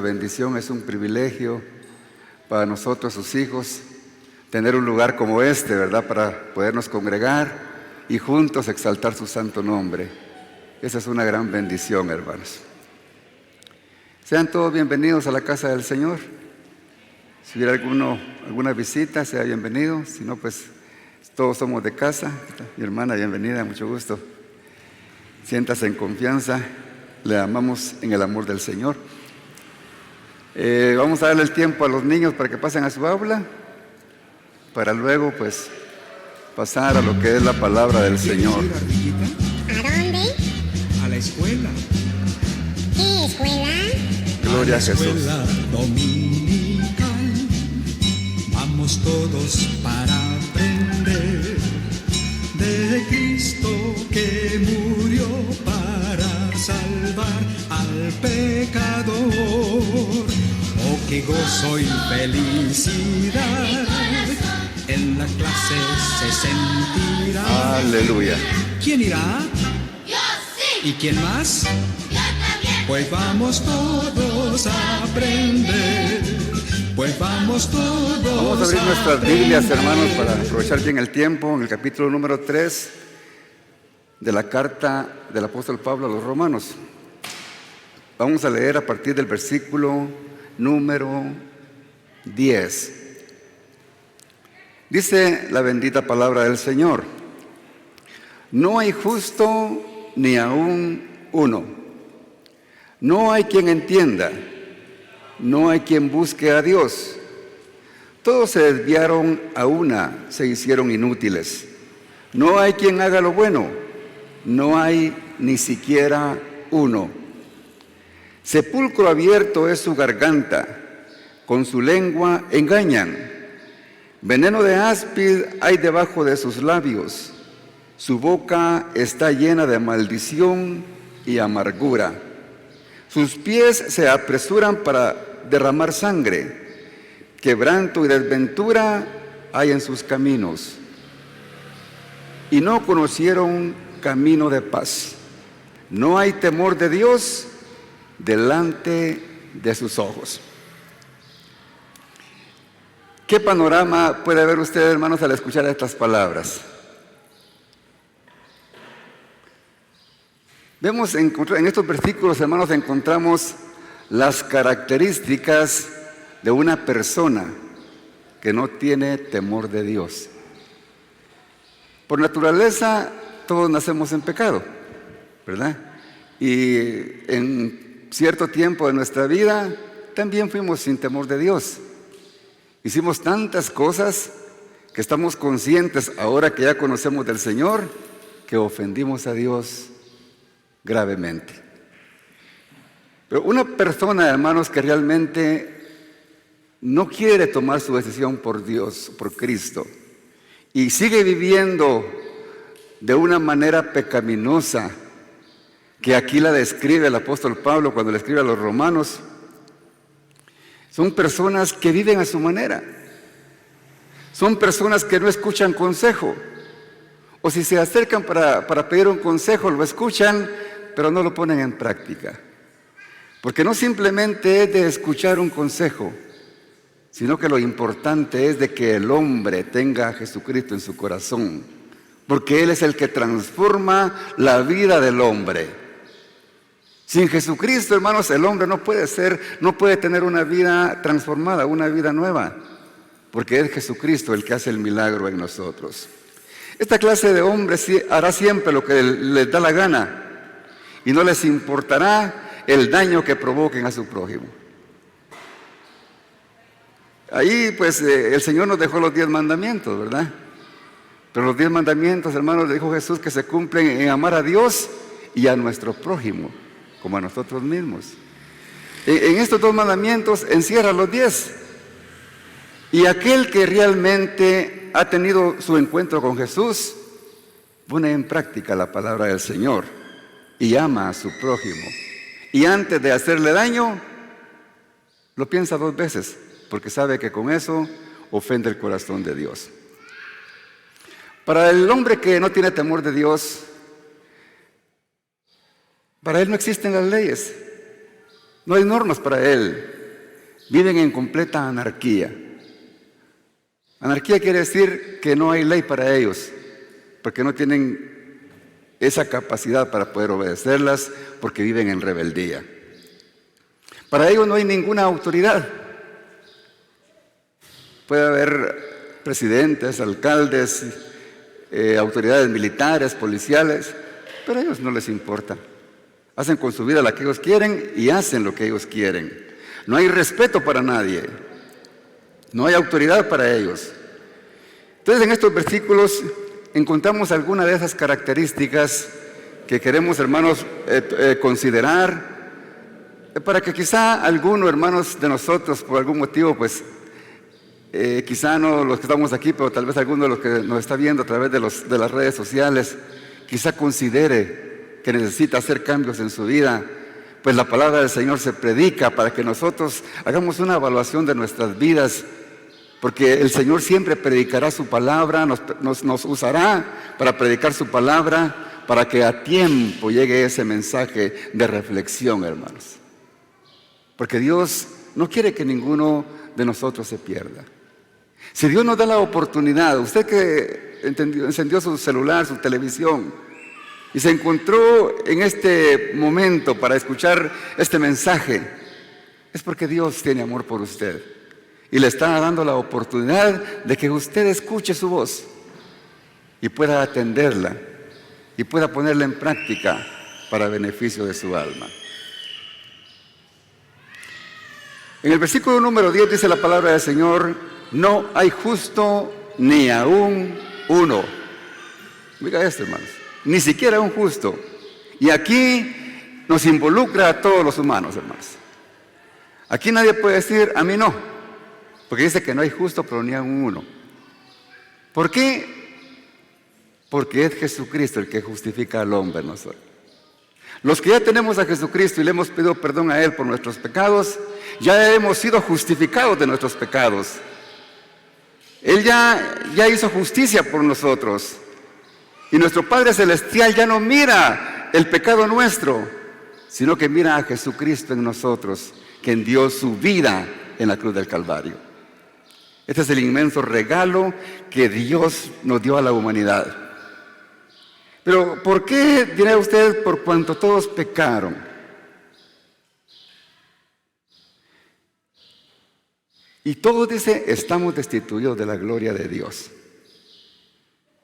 bendición, es un privilegio para nosotros, sus hijos, tener un lugar como este, ¿verdad? Para podernos congregar y juntos exaltar su santo nombre. Esa es una gran bendición, hermanos. Sean todos bienvenidos a la casa del Señor. Si hubiera alguna visita, sea bienvenido. Si no, pues todos somos de casa. Mi hermana, bienvenida, mucho gusto. Siéntase en confianza. Le amamos en el amor del Señor. Vamos a darle el tiempo a los niños para que pasen a su aula, para luego pues pasar a lo que es la palabra del Señor. ¿A dónde? A la escuela. ¿Qué escuela? Gloria a Jesús. Escuela dominical. Vamos todos para aprender de Cristo que murió para salvar al pecador. Oh, qué gozo y felicidad en la clase se sentirá. Aleluya. ¿Quién irá? ¡Yo sí! ¿Y quién más? ¡Yo también! Pues vamos todos a aprender. Pues vamos todos. Vamos a abrir nuestras Biblias, hermanos, para aprovechar bien el tiempo, en el capítulo número 3 de la carta del apóstol Pablo a los romanos. Vamos a leer a partir del versículo número 10. Dice la bendita palabra del Señor: no hay justo ni aún uno. No hay quien entienda. No hay quien busque a Dios. Todos se desviaron a una, se hicieron inútiles. No hay quien haga lo bueno. No hay ni siquiera uno. Sepulcro abierto es su garganta. Con su lengua engañan. Veneno de áspid hay debajo de sus labios. Su boca está llena de maldición y amargura. Sus pies se apresuran para derramar sangre. Quebranto y desventura hay en sus caminos. Y no conocieron camino de paz. No hay temor de Dios delante de sus ojos. ¿Qué panorama puede ver usted, hermanos, al escuchar estas palabras? Vemos en estos versículos, hermanos, encontramos las características de una persona que no tiene temor de Dios. Por naturaleza, todos nacemos en pecado, ¿verdad? Y en cierto tiempo de nuestra vida también fuimos sin temor de Dios. Hicimos tantas cosas que estamos conscientes, ahora que ya conocemos del Señor, que ofendimos a Dios gravemente. Pero una persona, hermanos, que realmente no quiere tomar su decisión por Dios, por Cristo, y sigue viviendo de una manera pecaminosa, que aquí la describe el apóstol Pablo cuando le escribe a los romanos, son personas que viven a su manera. Son personas que no escuchan consejo. O si se acercan para pedir un consejo, lo escuchan, pero no lo ponen en práctica. Porque no simplemente es de escuchar un consejo, sino que lo importante es de que el hombre tenga a Jesucristo en su corazón, porque Él es el que transforma la vida del hombre. Sin Jesucristo, hermanos, el hombre no puede tener una vida transformada, una vida nueva, porque es Jesucristo el que hace el milagro en nosotros. Esta clase de hombres hará siempre lo que les da la gana y no les importará el daño que provoquen a su prójimo. Ahí pues el Señor nos dejó los 10 mandamientos, ¿verdad? Pero los 10 mandamientos, hermanos, le dijo Jesús que se cumplen en amar a Dios y a nuestro prójimo, como a nosotros mismos. En estos 2 mandamientos encierra los 10. Y aquel que realmente ha tenido su encuentro con Jesús, pone en práctica la palabra del Señor y ama a su prójimo. Y antes de hacerle daño, lo piensa 2 veces, porque sabe que con eso ofende el corazón de Dios. Para el hombre que no tiene temor de Dios, para él no existen las leyes. No hay normas para Él. Viven en completa anarquía. Anarquía quiere decir que no hay ley para ellos, porque no tienen esa capacidad para poder obedecerlas, porque viven en rebeldía. Para ellos no hay ninguna autoridad. Puede haber presidentes, alcaldes, autoridades militares, policiales, pero a ellos no les importa. Hacen con su vida lo que ellos quieren y hacen lo que ellos quieren. No hay respeto para nadie. No hay autoridad para ellos. Entonces, en estos versículos encontramos algunas de esas características que queremos, hermanos, considerar para que quizá algunos hermanos de nosotros, por algún motivo, pues quizá no los que estamos aquí, pero tal vez alguno de los que nos está viendo a través de las redes sociales, quizá considere que necesita hacer cambios en su vida. Pues la palabra del Señor se predica para que nosotros hagamos una evaluación de nuestras vidas, porque el Señor siempre predicará su palabra, nos usará para predicar su palabra, para que a tiempo llegue ese mensaje de reflexión, hermanos. Porque Dios no quiere que ninguno de nosotros se pierda. Si Dios nos da la oportunidad, usted que encendió su celular, su televisión, y se encontró en este momento para escuchar este mensaje, es porque Dios tiene amor por usted y le está dando la oportunidad de que usted escuche su voz y pueda atenderla y pueda ponerla en práctica para beneficio de su alma. En el versículo número 10 dice la palabra del Señor: no hay justo ni aún uno. Mira esto, hermanos. Ni siquiera un justo. Y aquí nos involucra a todos los humanos, hermanos. Aquí nadie puede decir, a mí no. Porque dice que no hay justo, pero ni aún uno. ¿Por qué? Porque es Jesucristo el que justifica al hombre, nosotros. Los que ya tenemos a Jesucristo y le hemos pedido perdón a Él por nuestros pecados, ya hemos sido justificados de nuestros pecados. Él ya hizo justicia por nosotros. Y nuestro Padre Celestial ya no mira el pecado nuestro, sino que mira a Jesucristo en nosotros, quien dio su vida en la cruz del Calvario. Este es el inmenso regalo que Dios nos dio a la humanidad. Pero ¿por qué, dirá usted, por cuanto todos pecaron? Y todos, dice, estamos destituidos de la gloria de Dios.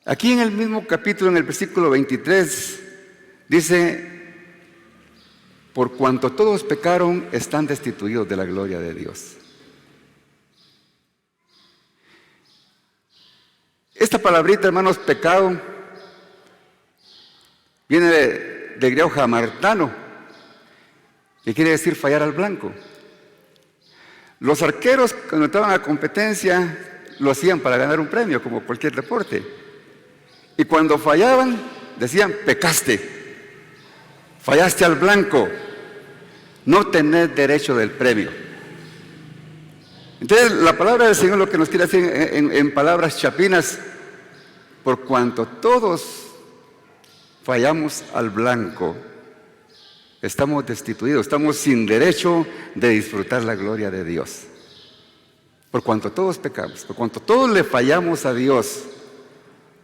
Aquí en el mismo capítulo, en el versículo 23, dice, por cuanto todos pecaron, están destituidos de la gloria de Dios. Esta palabrita, hermanos, pecado, viene de griego hamartano, que quiere decir fallar al blanco. Los arqueros, cuando entraban a competencia, lo hacían para ganar un premio, como cualquier deporte. Y cuando fallaban, decían, pecaste, fallaste al blanco, no tenés derecho del premio. Entonces, la palabra del Señor lo que nos quiere decir en palabras chapinas, por cuanto todos fallamos al blanco, estamos destituidos, estamos sin derecho de disfrutar la gloria de Dios. Por cuanto todos pecamos, por cuanto todos le fallamos a Dios,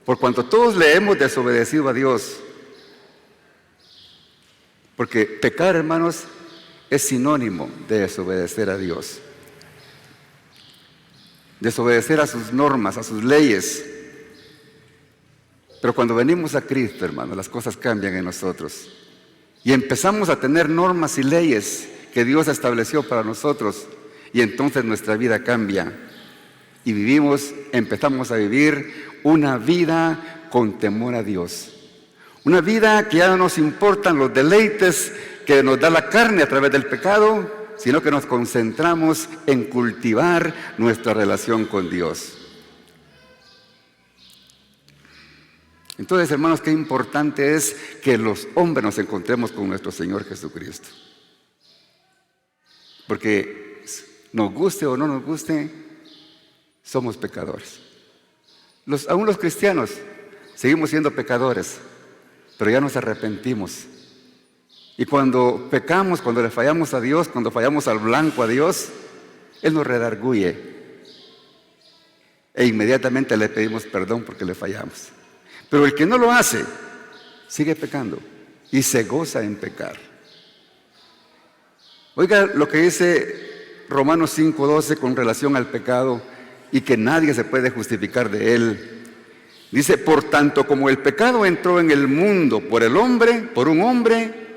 por cuanto todos le hemos desobedecido a Dios. Porque pecar, hermanos, es sinónimo de desobedecer a Dios. Desobedecer a sus normas, a sus leyes. Pero cuando venimos a Cristo, hermanos, las cosas cambian en nosotros. Y empezamos a tener normas y leyes que Dios estableció para nosotros. Y entonces nuestra vida cambia. Y empezamos a vivir una vida con temor a Dios. Una vida que ya no nos importan los deleites que nos da la carne a través del pecado, sino que nos concentramos en cultivar nuestra relación con Dios. Entonces, hermanos, qué importante es que los hombres nos encontremos con nuestro Señor Jesucristo. Porque nos guste o no nos guste, somos pecadores. Aún los cristianos seguimos siendo pecadores, pero ya nos arrepentimos. Y cuando pecamos, cuando le fallamos a Dios, cuando fallamos al blanco a Dios, Él nos redarguye. E inmediatamente le pedimos perdón porque le fallamos. Pero el que no lo hace, sigue pecando y se goza en pecar. Oiga lo que dice Romanos 5:12 con relación al pecado y que nadie se puede justificar de él. Dice, por tanto como el pecado entró en el mundo por el hombre, por un hombre,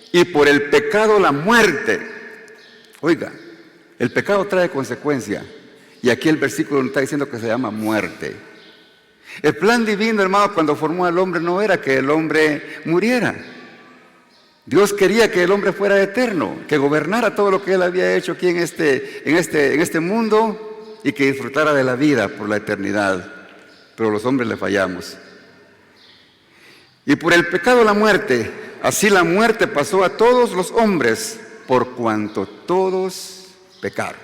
y por el pecado la muerte. Oiga, el pecado trae consecuencia. Y aquí el versículo nos está diciendo que se llama muerte. El plan divino, hermano, cuando formó al hombre no era que el hombre muriera. Dios quería que el hombre fuera eterno, que gobernara todo lo que él había hecho aquí en este mundo y que disfrutara de la vida por la eternidad. Pero los hombres le fallamos. Y por el pecado la muerte, así la muerte pasó a todos los hombres por cuanto todos pecaron.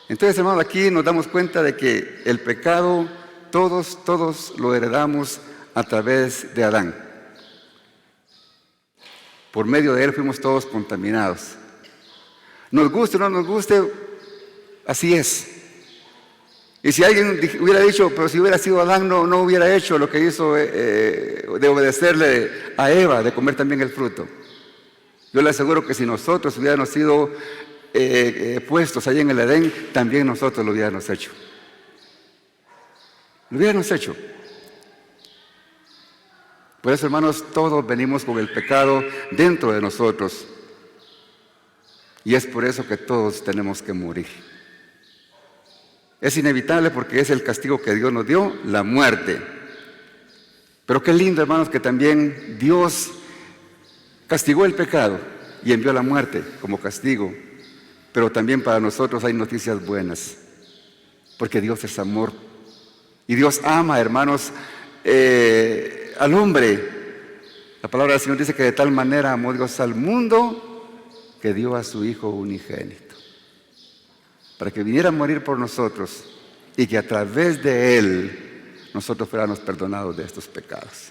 Entonces, hermanos, aquí nos damos cuenta de que el pecado todos lo heredamos a través de Adán. Por medio de él fuimos todos contaminados. Nos guste o no nos guste, así es. Y si alguien hubiera dicho, pero si hubiera sido Adán no hubiera hecho lo que hizo de obedecerle a Eva, de comer también el fruto. Yo le aseguro que si nosotros hubiéramos sido puestos ahí en el Edén, también nosotros lo hubiéramos hecho. Lo hubiéramos hecho. Por eso, hermanos, todos venimos con el pecado dentro de nosotros. Y es por eso que todos tenemos que morir. Es inevitable porque es el castigo que Dios nos dio, la muerte. Pero qué lindo, hermanos, que también Dios castigó el pecado y envió la muerte como castigo. Pero también para nosotros hay noticias buenas, porque Dios es amor. Y Dios ama, hermanos, al hombre. La palabra del Señor dice que de tal manera amó Dios al mundo que dio a su Hijo unigénito, para que viniera a morir por nosotros y que a través de Él nosotros fuéramos perdonados de estos pecados.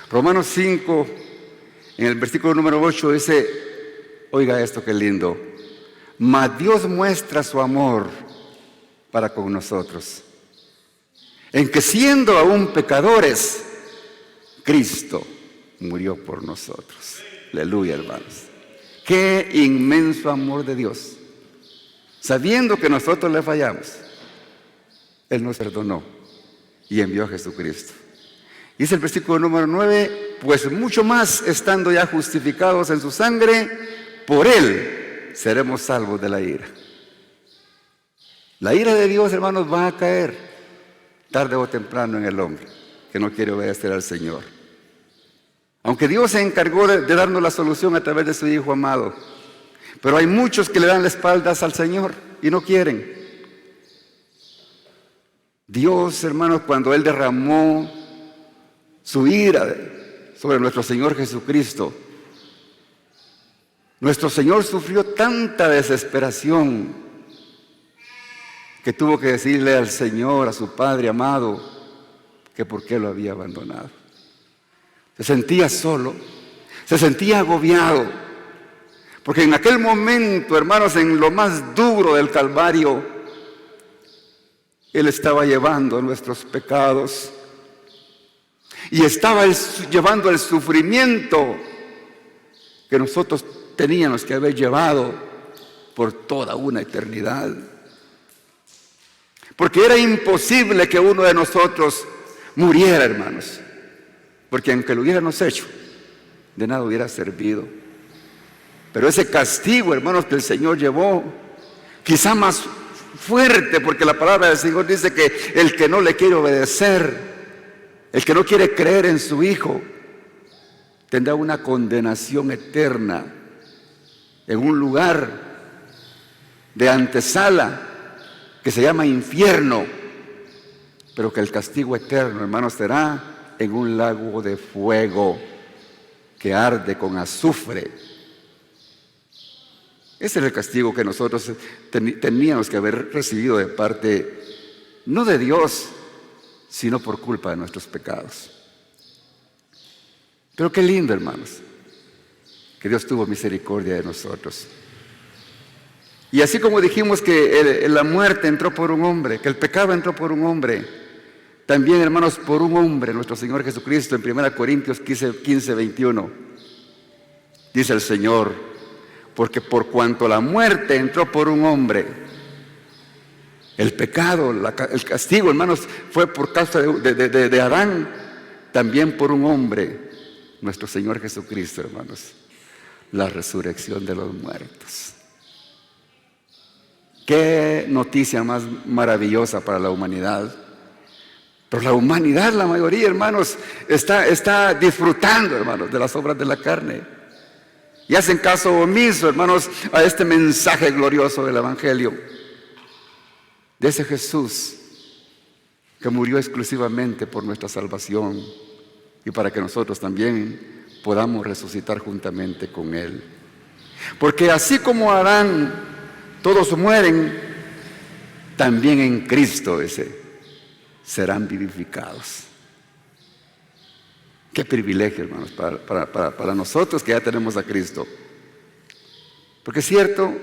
Romanos 5, en el versículo número 8 dice, oiga esto qué lindo, mas Dios muestra su amor para con nosotros, en que siendo aún pecadores, Cristo murió por nosotros. Aleluya, hermanos. Qué inmenso amor de Dios. Sabiendo que nosotros le fallamos, Él nos perdonó y envió a Jesucristo. Dice el versículo número 9, pues mucho más estando ya justificados en su sangre, por Él seremos salvos de la ira. La ira de Dios, hermanos, va a caer tarde o temprano en el hombre que no quiere obedecer al Señor. Aunque Dios se encargó de darnos la solución a través de su Hijo amado, pero hay muchos que le dan las espaldas al Señor y no quieren. Dios, hermanos, cuando Él derramó su ira sobre nuestro Señor Jesucristo, nuestro Señor sufrió tanta desesperación que tuvo que decirle al Señor, a su Padre amado, que por qué lo había abandonado. Se sentía solo, se sentía agobiado, porque en aquel momento, hermanos, en lo más duro del Calvario, Él estaba llevando nuestros pecados y estaba llevando el sufrimiento que nosotros teníamos que haber llevado por toda una eternidad. Porque era imposible que uno de nosotros muriera, hermanos. Porque aunque lo hubiéramos hecho, de nada hubiera servido. Pero ese castigo, hermanos, que el Señor llevó, quizá más fuerte, porque la palabra del Señor dice que el que no le quiere obedecer, el que no quiere creer en su Hijo, tendrá una condenación eterna en un lugar de antesala que se llama infierno, pero que el castigo eterno, hermanos, será en un lago de fuego que arde con azufre. Ese era el castigo que nosotros teníamos que haber recibido de parte, no de Dios, sino por culpa de nuestros pecados. Pero qué lindo, hermanos, que Dios tuvo misericordia de nosotros. Y así como dijimos que la muerte entró por un hombre, que el pecado entró por un hombre, también, hermanos, por un hombre, nuestro Señor Jesucristo, en 1 Corintios 15, 21, dice el Señor, porque por cuanto la muerte entró por un hombre, el pecado, el castigo, hermanos, fue por causa de Adán, también por un hombre, nuestro Señor Jesucristo, hermanos, la resurrección de los muertos. Qué noticia más maravillosa para la humanidad. Pero la humanidad, la mayoría, hermanos, está disfrutando, hermanos, de las obras de la carne. Y hacen caso omiso, hermanos, a este mensaje glorioso del Evangelio. De ese Jesús que murió exclusivamente por nuestra salvación y para que nosotros también podamos resucitar juntamente con Él. Porque así como Adán, todos mueren, también en Cristo serán vivificados. Qué privilegio, hermanos, para nosotros que ya tenemos a Cristo. Porque es cierto,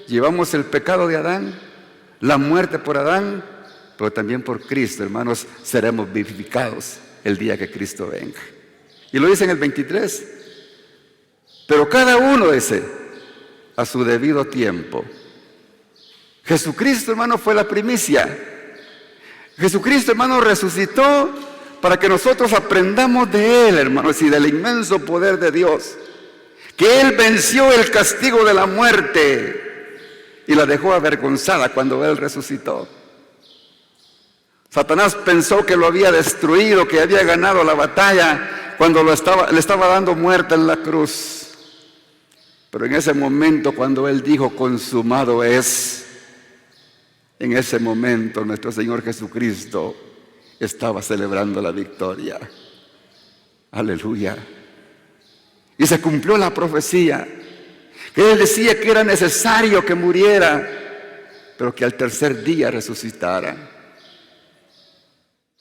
llevamos el pecado de Adán, la muerte por Adán, pero también por Cristo, hermanos, seremos vivificados el día que Cristo venga. Y lo dice en el 23. Pero cada uno a su debido tiempo. Jesucristo, hermano, fue la primicia. Jesucristo, hermano, resucitó para que nosotros aprendamos de Él, hermanos, y del inmenso poder de Dios. Que Él venció el castigo de la muerte y la dejó avergonzada cuando Él resucitó. Satanás pensó que lo había destruido, que había ganado la batalla cuando le estaba dando muerte en la cruz. Pero en ese momento, cuando Él dijo, consumado es, en ese momento nuestro Señor Jesucristo estaba celebrando la victoria. Aleluya. Y se cumplió la profecía, que Él decía que era necesario que muriera, pero que al tercer día resucitara.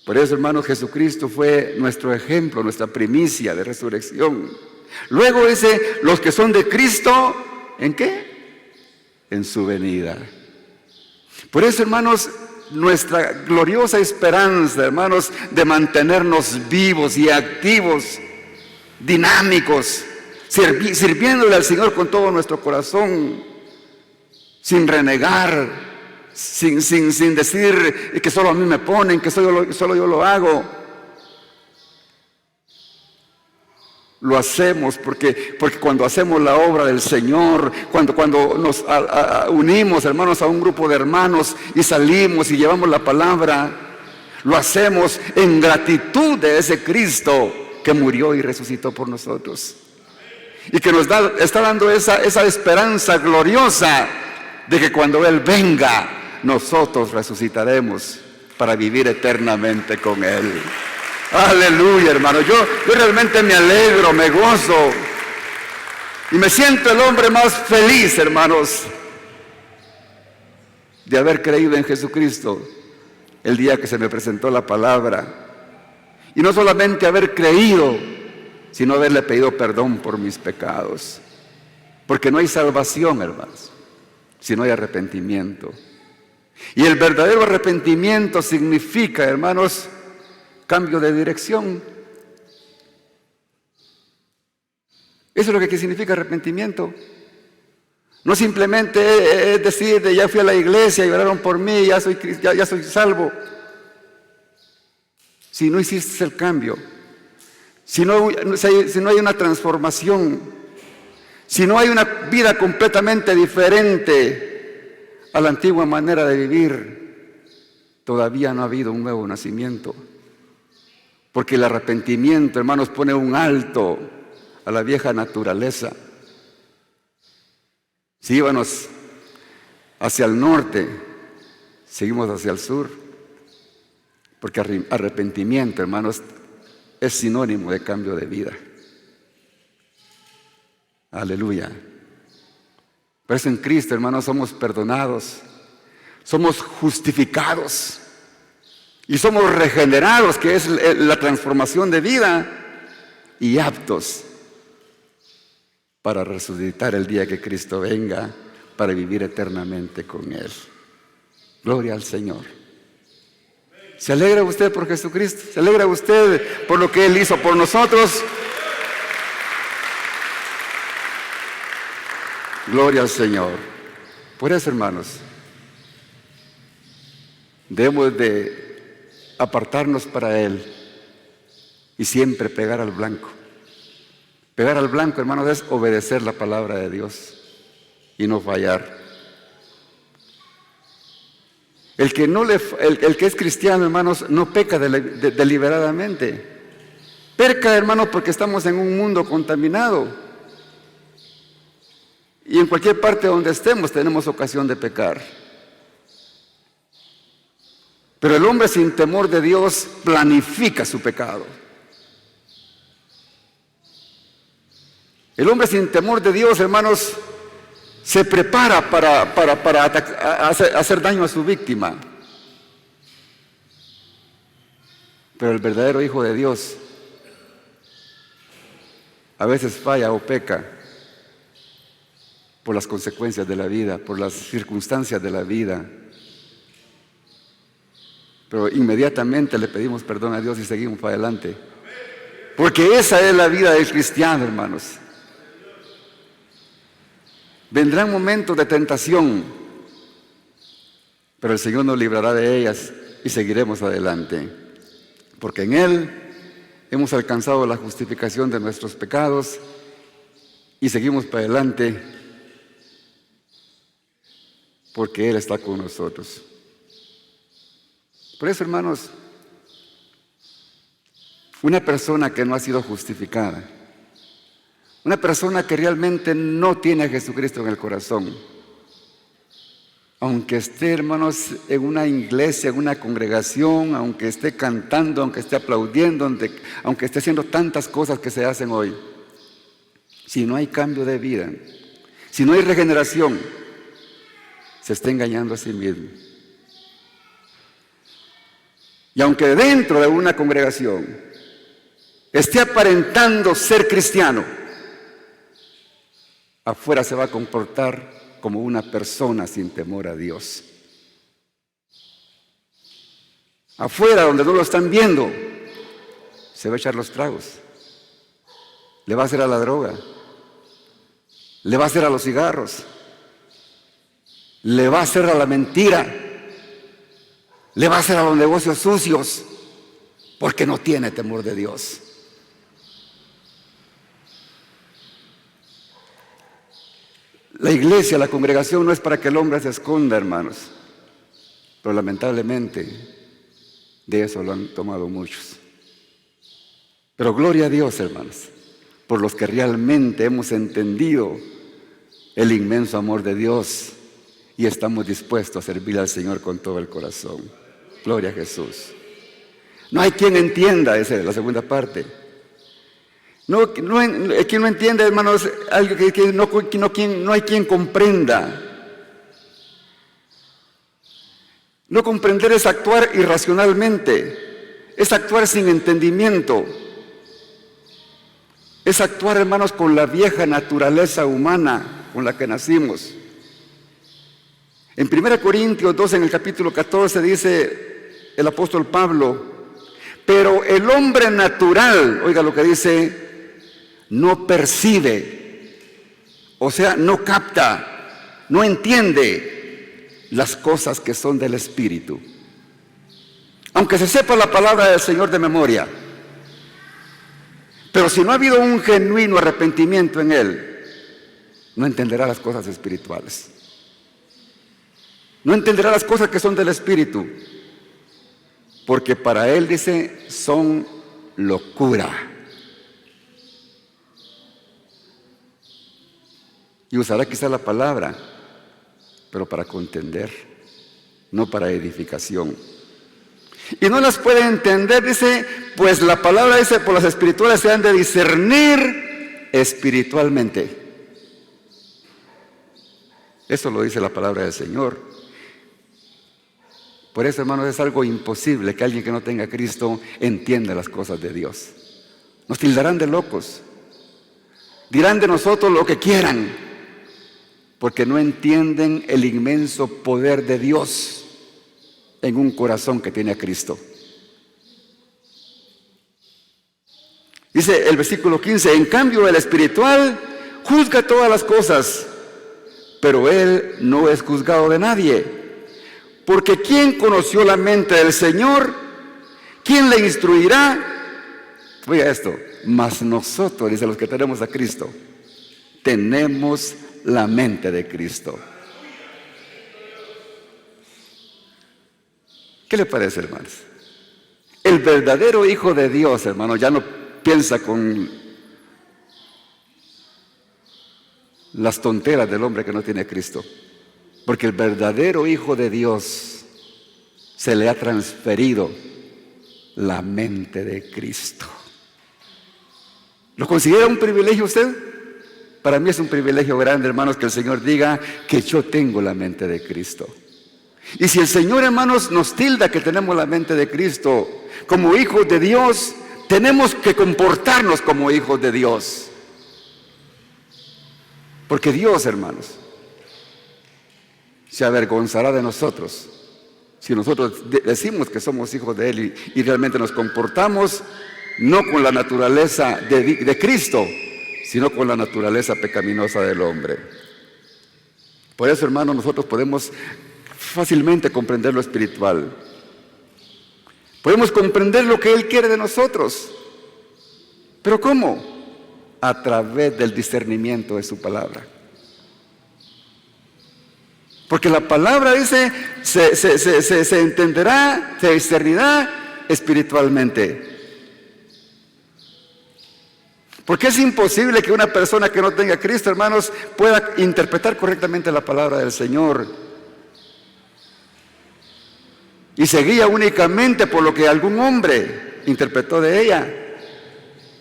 Por eso, hermanos, Jesucristo fue nuestro ejemplo, nuestra primicia de resurrección. Luego los que son de Cristo, ¿en qué? En su venida. Por eso, hermanos, nuestra gloriosa esperanza, hermanos, de mantenernos vivos y activos, dinámicos, sirviéndole al Señor con todo nuestro corazón, sin renegar, sin decir que solo a mí me ponen, que solo yo lo hago. Lo hacemos porque cuando hacemos la obra del Señor, cuando nos unimos, hermanos, a un grupo de hermanos y salimos y llevamos la palabra, lo hacemos en gratitud de ese Cristo que murió y resucitó por nosotros. Y que nos está dando esa esperanza gloriosa de que cuando Él venga, nosotros resucitaremos para vivir eternamente con Él. Aleluya, hermano. Yo realmente me alegro, me gozo y me siento el hombre más feliz, hermanos, de haber creído en Jesucristo el día que se me presentó la palabra. Y no solamente haber creído, sino haberle pedido perdón por mis pecados. Porque no hay salvación, hermanos, si no hay arrepentimiento. Y el verdadero arrepentimiento significa, hermanos, cambio de dirección. Eso es lo que significa arrepentimiento. No simplemente es decir, ya fui a la iglesia y oraron por mí, ya soy salvo. Si no hiciste el cambio, si no hay una transformación, si no hay una vida completamente diferente a la antigua manera de vivir, todavía no ha habido un nuevo nacimiento. Porque el arrepentimiento, hermanos, pone un alto a la vieja naturaleza. Si íbamos hacia el norte, seguimos hacia el sur. Porque arrepentimiento, hermanos, es sinónimo de cambio de vida. Aleluya. Por eso en Cristo, hermanos, somos perdonados, somos justificados y somos regenerados, que es la transformación de vida. y aptos para resucitar el día que Cristo venga, para vivir eternamente con Él. Gloria al Señor. ¿Se alegra usted por Jesucristo? ¿Se alegra usted por lo que Él hizo por nosotros? Gloria al Señor. Por eso, hermanos, debemos de apartarnos para Él y siempre pegar al blanco. Pegar al blanco, hermanos, es obedecer la palabra de Dios y no fallar. El que es cristiano, hermanos, no peca deliberadamente. Peca, hermanos, porque estamos en un mundo contaminado. Y en cualquier parte donde estemos tenemos ocasión de pecar. Pero el hombre sin temor de Dios planifica su pecado. El hombre sin temor de Dios, hermanos, se prepara para hacer daño a su víctima. Pero el verdadero hijo de Dios a veces falla o peca por las consecuencias de la vida, por las circunstancias de la vida. Pero inmediatamente le pedimos perdón a Dios y seguimos para adelante. Porque esa es la vida del cristiano, hermanos. Vendrán momentos de tentación, pero el Señor nos librará de ellas y seguiremos adelante. Porque en Él hemos alcanzado la justificación de nuestros pecados y seguimos para adelante porque Él está con nosotros. Por eso, hermanos, una persona que no ha sido justificada, una persona que realmente no tiene a Jesucristo en el corazón, aunque esté, hermanos, en una iglesia, en una congregación, aunque esté cantando, aunque esté aplaudiendo, aunque esté haciendo tantas cosas que se hacen hoy, si no hay cambio de vida, si no hay regeneración, se está engañando a sí mismo. Y aunque dentro de una congregación esté aparentando ser cristiano, afuera se va a comportar como una persona sin temor a Dios. Afuera, donde no lo están viendo, se va a echar los tragos, le va a hacer a la droga, le va a hacer a los cigarros, le va a hacer a la mentira, le va a hacer a los negocios sucios, porque no tiene temor de Dios. La iglesia, la congregación no es para que el hombre se esconda, hermanos, pero lamentablemente de eso lo han tomado muchos. Pero gloria a Dios, hermanos, por los que realmente hemos entendido el inmenso amor de Dios y estamos dispuestos a servir al Señor con todo el corazón. Gloria a Jesús. No hay quien entienda, esa es la segunda parte. No quien no entiende, hermanos, algo que no hay quien comprenda. No comprender es actuar irracionalmente, es actuar sin entendimiento, es actuar, hermanos, con la vieja naturaleza humana con la que nacimos. En 1 Corintios 2, en el capítulo 14, dice el apóstol Pablo: pero el hombre natural, oiga lo que dice, no percibe, o sea, no capta, no entiende las cosas que son del Espíritu. Aunque se sepa la palabra del Señor de memoria, pero si no ha habido un genuino arrepentimiento en él, no entenderá las cosas espirituales. No entenderá las cosas que son del Espíritu, porque para él, dice, son locura. Y usará quizá la palabra, pero para contender, no para edificación. Y no las puede entender, dice, pues la palabra dice, por las espirituales se han de discernir espiritualmente. Eso lo dice la palabra del Señor. Por eso, hermanos, es algo imposible que alguien que no tenga a Cristo entienda las cosas de Dios. Nos tildarán de locos. Dirán de nosotros lo que quieran, porque no entienden el inmenso poder de Dios en un corazón que tiene a Cristo. Dice el versículo 15, en cambio el espiritual juzga todas las cosas, pero él no es juzgado de nadie. Porque ¿quién conoció la mente del Señor? ¿Quién le instruirá? Oiga esto, mas nosotros, dice los que tenemos a Cristo, tenemos la mente de Cristo. ¿Qué le parece, hermanos? El verdadero Hijo de Dios, hermanos, ya no piensa con las tonteras del hombre que no tiene a Cristo. Porque el verdadero Hijo de Dios se le ha transferido la mente de Cristo. ¿Lo considera un privilegio usted? Para mí es un privilegio grande, hermanos, que el Señor diga que yo tengo la mente de Cristo. Y si el Señor, hermanos, nos tilda que tenemos la mente de Cristo, como hijos de Dios, tenemos que comportarnos como hijos de Dios. Porque Dios, hermanos, se avergonzará de nosotros si nosotros decimos que somos hijos de Él y realmente nos comportamos no con la naturaleza de Cristo, sino con la naturaleza pecaminosa del hombre. Por eso, hermanos, nosotros podemos fácilmente comprender lo espiritual. Podemos comprender lo que Él quiere de nosotros. ¿Pero cómo? A través del discernimiento de su palabra. Porque la palabra dice, se entenderá, se discernirá espiritualmente. Porque es imposible que una persona que no tenga a Cristo, hermanos, pueda interpretar correctamente la palabra del Señor. Y se guía únicamente por lo que algún hombre interpretó de ella.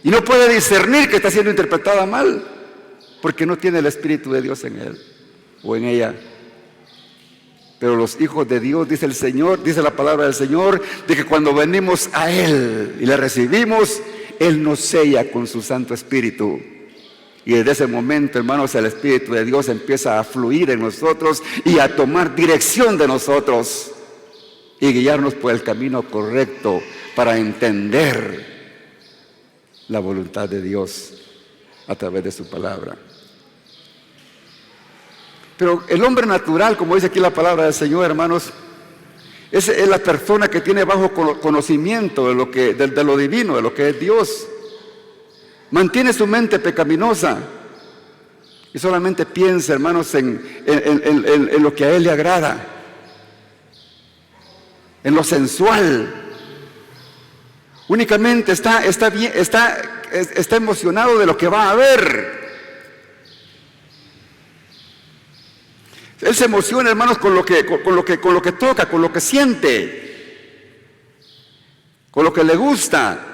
Y no puede discernir que está siendo interpretada mal, porque no tiene el Espíritu de Dios en él o en ella. Pero los hijos de Dios, dice el Señor, dice la palabra del Señor, de que cuando venimos a Él y le recibimos, Él nos sella con su Santo Espíritu. Y desde ese momento, hermanos, el Espíritu de Dios empieza a fluir en nosotros y a tomar dirección de nosotros y guiarnos por el camino correcto para entender la voluntad de Dios a través de su palabra. Pero el hombre natural, como dice aquí la palabra del Señor, hermanos, es la persona que tiene bajo conocimiento de lo divino, de lo que es Dios. Mantiene su mente pecaminosa y solamente piensa, hermanos, en lo que a Él le agrada, en lo sensual. Únicamente está emocionado de lo que va a ver. Él se emociona, hermanos, con lo que toca, con lo que siente, con lo que le gusta.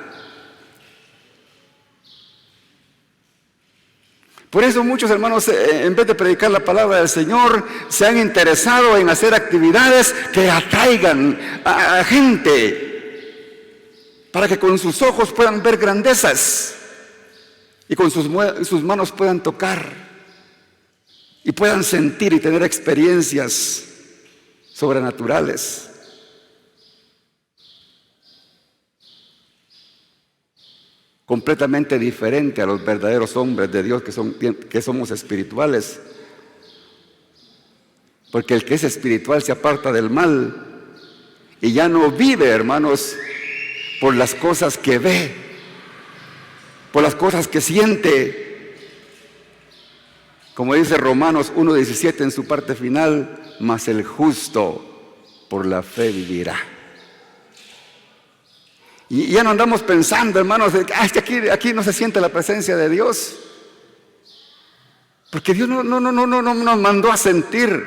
Por eso muchos hermanos, en vez de predicar la palabra del Señor, se han interesado en hacer actividades que atraigan a gente, para que con sus ojos puedan ver grandezas y con sus manos puedan tocar y puedan sentir y tener experiencias sobrenaturales. Completamente diferente a los verdaderos hombres de Dios que somos espirituales. Porque el que es espiritual se aparta del mal y ya no vive, hermanos, por las cosas que ve, por las cosas que siente. Como dice Romanos 1:17 en su parte final, mas el justo por la fe vivirá. Y ya no andamos pensando, hermanos, es que aquí no se siente la presencia de Dios. Porque Dios no nos mandó a sentir,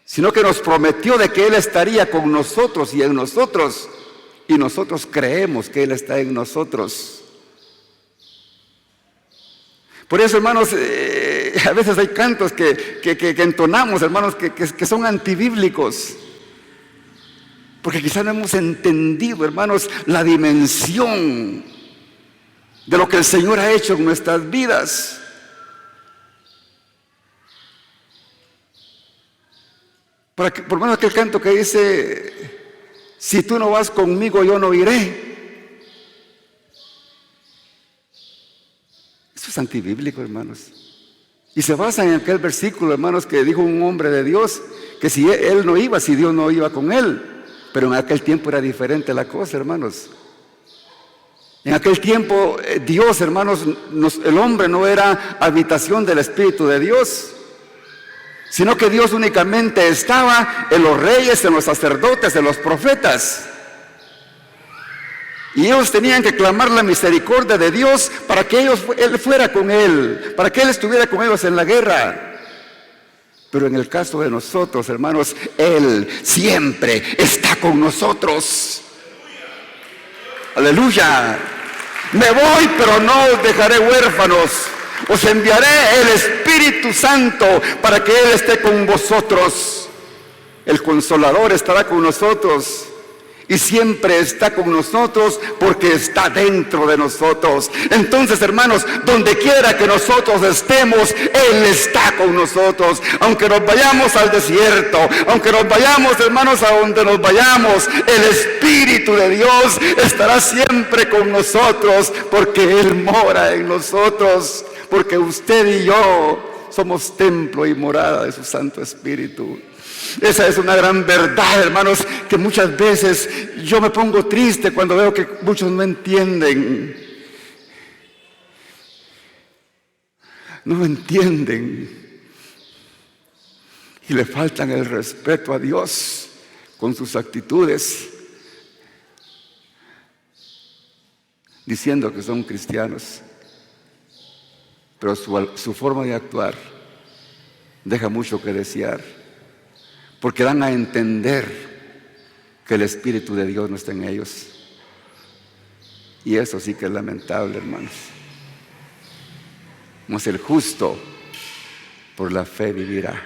sino que nos prometió de que Él estaría con nosotros y en nosotros. Y nosotros creemos que Él está en nosotros. Por eso, hermanos, a veces hay cantos que entonamos, hermanos, que son antibíblicos. Porque quizás no hemos entendido, hermanos, la dimensión de lo que el Señor ha hecho en nuestras vidas. Por lo menos aquel canto que dice: si tú no vas conmigo, yo no iré. Eso es antibíblico, hermanos. Y se basa en aquel versículo, hermanos, que dijo un hombre de Dios, que si él no iba, si Dios no iba con él. Pero en aquel tiempo era diferente la cosa, hermanos. En aquel tiempo Dios, hermanos, el hombre no era habitación del Espíritu de Dios, sino que Dios únicamente estaba en los reyes, en los sacerdotes, en los profetas. Y ellos tenían que clamar la misericordia de Dios para que Él fuera con él, para que Él estuviera con ellos en la guerra. Pero en el caso de nosotros, hermanos, Él siempre está con nosotros. Aleluya. Me voy, pero no os dejaré huérfanos. Os enviaré el Espíritu Santo para que Él esté con vosotros. El Consolador estará con nosotros. Y siempre está con nosotros porque está dentro de nosotros. Entonces, hermanos, donde quiera que nosotros estemos, Él está con nosotros. Aunque nos vayamos al desierto, aunque nos vayamos, hermanos, a donde nos vayamos, el Espíritu de Dios estará siempre con nosotros porque Él mora en nosotros. Porque usted y yo somos templo y morada de su Santo Espíritu. Esa es una gran verdad, hermanos, que muchas veces yo me pongo triste cuando veo que muchos no entienden. No entienden. Y le faltan el respeto a Dios con sus actitudes, diciendo que son cristianos. Pero su forma de actuar deja mucho que desear. Porque dan a entender que el Espíritu de Dios no está en ellos. Y eso sí que es lamentable, hermanos. Mas el justo por la fe vivirá.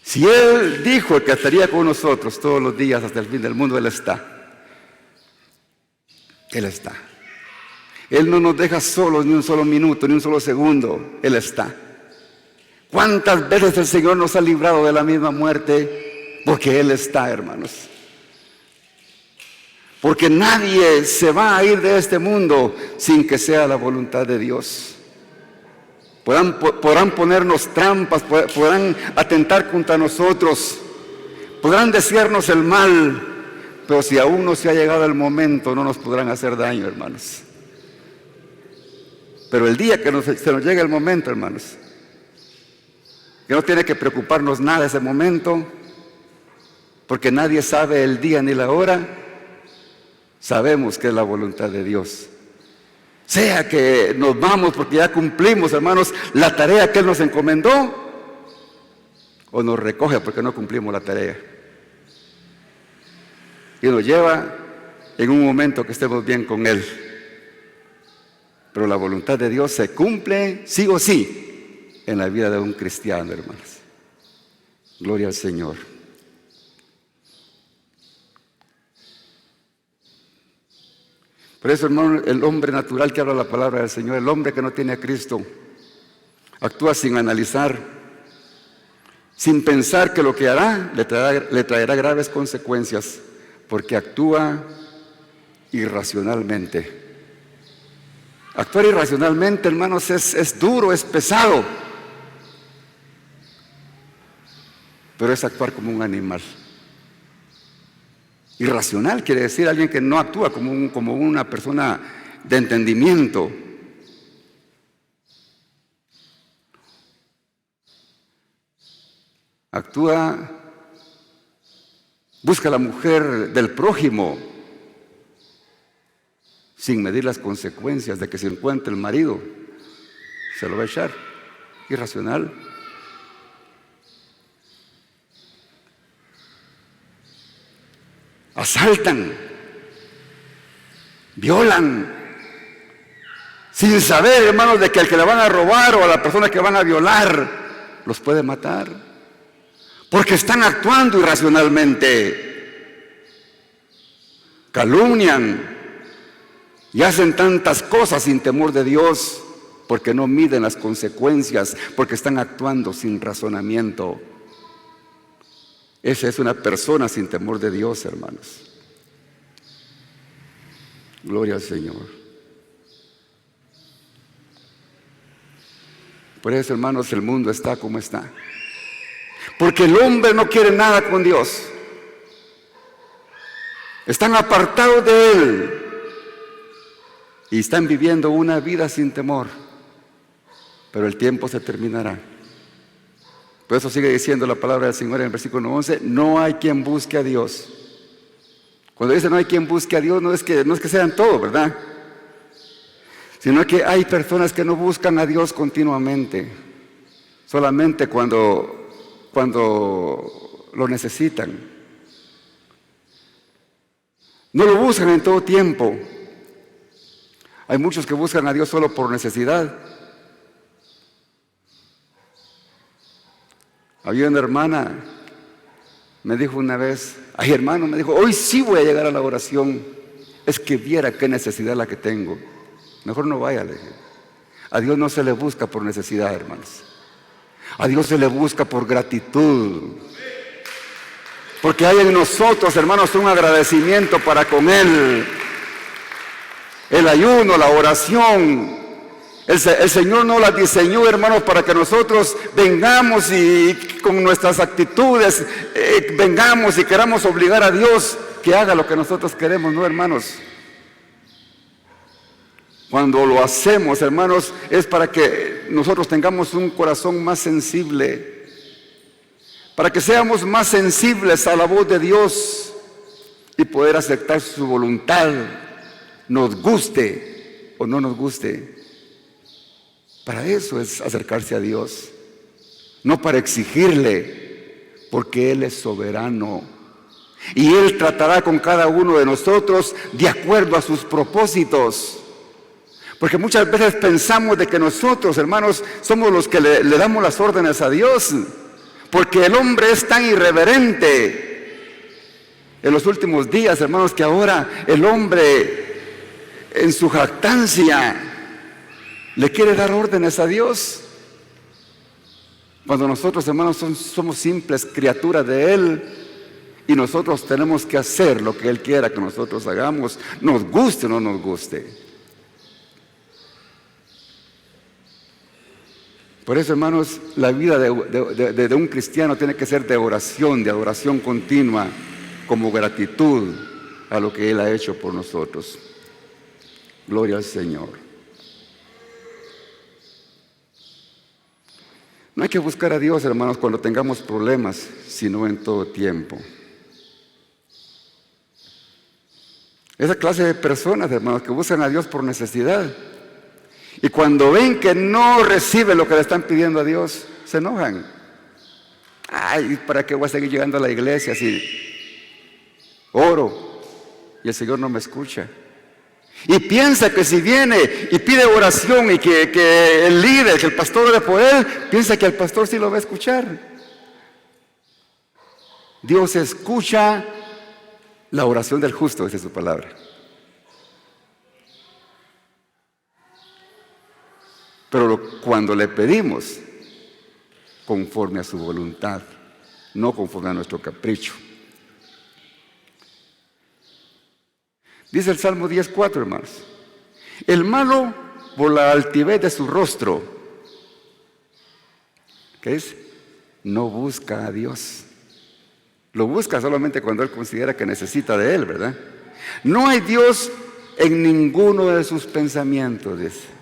Si Él dijo que estaría con nosotros todos los días hasta el fin del mundo, Él está. Él está. Él no nos deja solos ni un solo minuto, ni un solo segundo. Él está. ¿Cuántas veces el Señor nos ha librado de la misma muerte? Porque Él está, hermanos. Porque nadie se va a ir de este mundo sin que sea la voluntad de Dios. Podrán ponernos trampas, podrán atentar contra nosotros, podrán desearnos el mal, pero si aún no se ha llegado el momento, no nos podrán hacer daño, hermanos. Pero el día que se nos llegue el momento, hermanos, que no tiene que preocuparnos nada ese momento, porque nadie sabe el día ni la hora, sabemos que es la voluntad de Dios. Sea que nos vamos porque ya cumplimos, hermanos, la tarea que Él nos encomendó, o nos recoge porque no cumplimos la tarea. Y nos lleva en un momento que estemos bien con Él. Pero la voluntad de Dios se cumple sí o sí en la vida de un cristiano, hermanos. Gloria al Señor. Por eso, hermano, el hombre natural que habla la palabra del Señor, el hombre que no tiene a Cristo, actúa sin analizar, sin pensar que lo que hará le traerá graves consecuencias, porque actúa irracionalmente. Actuar irracionalmente, hermanos, es duro, es pesado. Pero es actuar como un animal. Irracional quiere decir alguien que no actúa como una persona de entendimiento. Actúa, busca a la mujer del prójimo sin medir las consecuencias de que si encuentra el marido, se lo va a echar. Irracional. Asaltan, violan, sin saber, hermanos, de que al que le van a robar o a la persona que van a violar los puede matar, porque están actuando irracionalmente. Calumnian, Y hacen tantas cosas sin temor de Dios porque no miden las consecuencias, porque están actuando sin razonamiento. Esa es una persona sin temor de Dios, hermanos. Gloria al Señor. Por eso, hermanos, el mundo está como está. Porque el hombre no quiere nada con Dios. Están apartados de Él. Y están viviendo una vida sin temor. Pero el tiempo se terminará. Por eso sigue diciendo la palabra del Señor en el versículo 11, no hay quien busque a Dios. Cuando dice no hay quien busque a Dios, no es que sean todos, ¿verdad? Sino que hay personas que no buscan a Dios continuamente. Solamente cuando lo necesitan. No lo buscan en todo tiempo. Hay muchos que buscan a Dios solo por necesidad. Había una hermana, me dijo una vez, ay hermano, me dijo, hoy sí voy a llegar a la oración. Es que viera qué necesidad la que tengo. Mejor no vaya, le dije. A Dios no se le busca por necesidad, hermanos. A Dios se le busca por gratitud. Porque hay en nosotros, hermanos, un agradecimiento para con Él. El ayuno, la oración. El Señor nos la diseñó, hermanos, para que nosotros vengamos y con nuestras actitudes vengamos y queramos obligar a Dios que haga lo que nosotros queremos, ¿no, hermanos? Cuando lo hacemos, hermanos, es para que nosotros tengamos un corazón más sensible, para que seamos más sensibles a la voz de Dios y poder aceptar su voluntad, nos guste o no nos guste. Para eso es acercarse a Dios, no para exigirle, porque Él es soberano y Él tratará con cada uno de nosotros de acuerdo a sus propósitos. Porque muchas veces pensamos de que nosotros, hermanos, somos los que le damos las órdenes a Dios, porque el hombre es tan irreverente en los últimos días, hermanos, que ahora el hombre en su jactancia le quiere dar órdenes a Dios, cuando nosotros, hermanos, somos simples criaturas de Él y nosotros tenemos que hacer lo que Él quiera que nosotros hagamos, nos guste o no nos guste. Por eso, hermanos, la vida de un cristiano tiene que ser de oración, de adoración continua, como gratitud a lo que Él ha hecho por nosotros. Gloria al Señor. No hay que buscar a Dios, hermanos, cuando tengamos problemas, sino en todo tiempo. Esa clase de personas, hermanos, que buscan a Dios por necesidad, y cuando ven que no reciben lo que le están pidiendo a Dios, se enojan. Ay, ¿para qué voy a seguir llegando a la iglesia si oro y el Señor no me escucha? Y piensa que si viene y pide oración y que el líder, que el pastor ore por él, piensa que el pastor sí lo va a escuchar. Dios escucha la oración del justo, dice su palabra. Pero cuando le pedimos, conforme a su voluntad, no conforme a nuestro capricho. Dice el Salmo 10:4, hermanos. El malo por la altivez de su rostro, ¿qué es? No busca a Dios. Lo busca solamente cuando él considera que necesita de Él, ¿verdad? No hay Dios en ninguno de sus pensamientos, dice.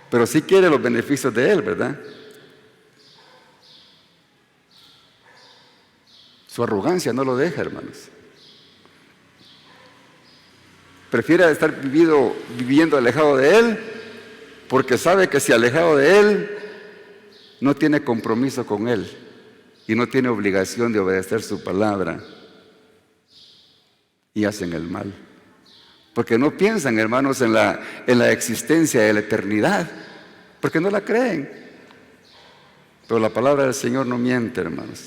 Pero sí quiere los beneficios de Él, ¿verdad? Su arrogancia no lo deja, hermanos. Prefiere estar viviendo alejado de Él, porque sabe que si alejado de Él, no tiene compromiso con Él y no tiene obligación de obedecer su palabra, y hacen el mal. Porque no piensan, hermanos, en la existencia de la eternidad, porque no la creen. Pero la palabra del Señor no miente, hermanos.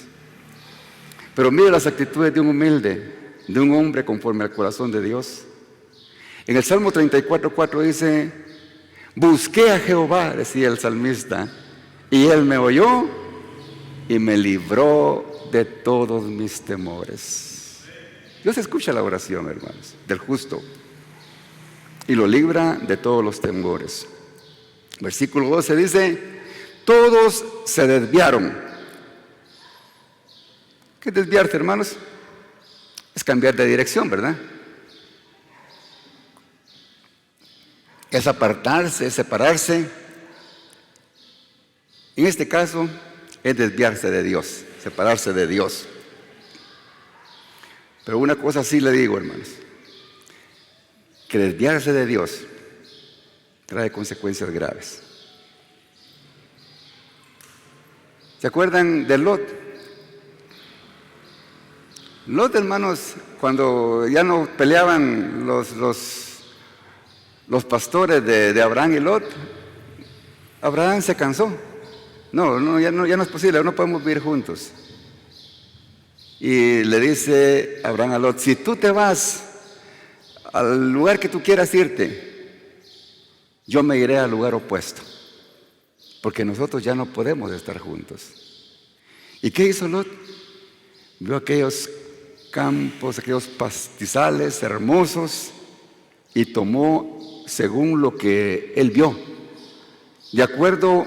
Pero mire las actitudes de un humilde, de un hombre conforme al corazón de Dios. En el Salmo 34:4 dice: busqué a Jehová, decía el salmista, y Él me oyó y me libró de todos mis temores. Dios escucha la oración, hermanos, del justo y lo libra de todos los temores. Versículo 12 dice: todos se desviaron. ¿Qué es desviarse, hermanos? Es cambiar de dirección, ¿verdad? Es apartarse, es separarse. En este caso, es desviarse de Dios, separarse de Dios. Pero una cosa sí le digo, hermanos, que desviarse de Dios trae consecuencias graves. ¿Se acuerdan de Lot? Lot, hermanos, cuando ya no peleaban los pastores de Abraham y Lot, Abraham se cansó. Ya no es posible, no podemos vivir juntos. Y le dice Abraham a Lot: si tú te vas al lugar que tú quieras irte, yo me iré al lugar opuesto, porque nosotros ya no podemos estar juntos. ¿Y qué hizo Lot? Vio aquellos campos, aquellos pastizales hermosos, y tomó según lo que él vio, de acuerdo